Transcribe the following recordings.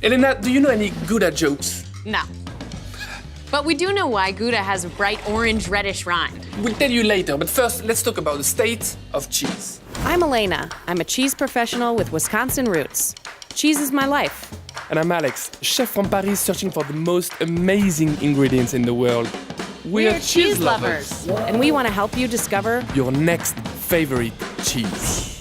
Elena, do you know any Gouda jokes? No. But we do know why Gouda has a bright orange reddish rind. We'll tell you later, but first, let's talk about the state of cheese. I'm Elena. I'm a cheese professional with Wisconsin roots. Cheese is my life. And I'm Alex, chef from Paris searching for the most amazing ingredients in the world. We're cheese lovers. And we want to help you discover your next favorite cheese.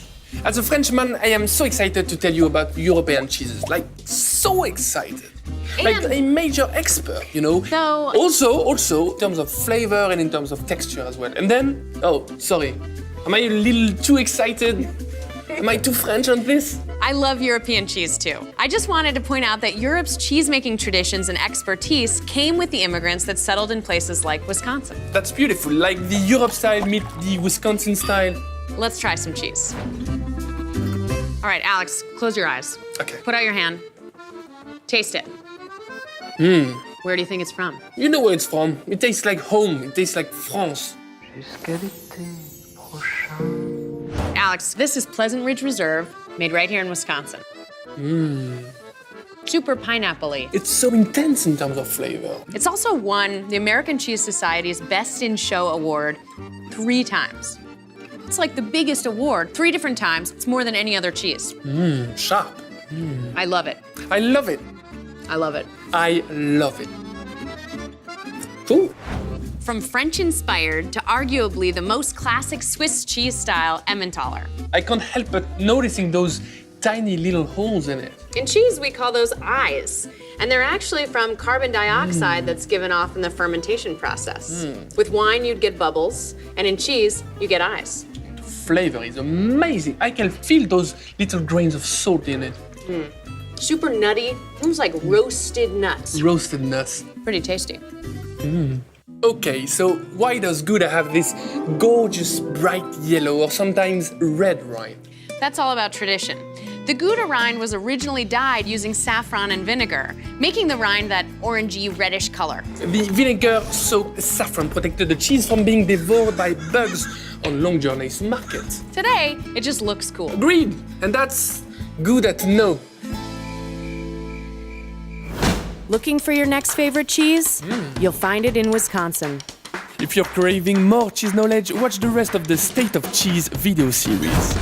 As a Frenchman, I am so excited to tell you about European cheeses. Like, so excited. Like a major expert, you know? Though... Also, in terms of flavor and in terms of texture as well. And then, oh, sorry. Am I a little too excited? Am I too French on this? I love European cheese too. I just wanted to point out that Europe's cheese-making traditions and expertise came with the immigrants that settled in places like Wisconsin. That's beautiful, like the Europe style meet the Wisconsin style. Let's try some cheese. All right, Alex, close your eyes. Okay. Put out your hand. Taste it. Where do you think it's from? You know where it's from. It tastes like home. It tastes like France. Alex, this is Pleasant Ridge Reserve, made right here in Wisconsin. Super pineapple-y. It's so intense in terms of flavor. It's also won the American Cheese Society's Best in Show award 3 times. It's like the biggest award 3 different times. It's more than any other cheese. Sharp. I love it. I love it. I love it. I love it. Cool. From French-inspired to arguably the most classic Swiss cheese style, Emmentaler. I can't help but noticing those tiny little holes in it. In cheese, we call those eyes. And they're actually from carbon dioxide that's given off in the fermentation process. With wine, you'd get bubbles, and in cheese, you get eyes. The flavor is amazing. I can feel those little grains of salt in it. Super nutty, almost like roasted nuts. Roasted nuts. Pretty tasty. Okay, so why does Gouda have this gorgeous bright yellow or sometimes red rind? That's all about tradition. The Gouda rind was originally dyed using saffron and vinegar, making the rind that orangey reddish color. The vinegar-soaked saffron protected the cheese from being devoured by bugs on long journeys to market. Today, it just looks cool. Agreed, and that's Gouda to know. looking for your next favorite cheese? You'll find it in Wisconsin. If you're craving more cheese knowledge, watch the rest of the State of Cheese video series.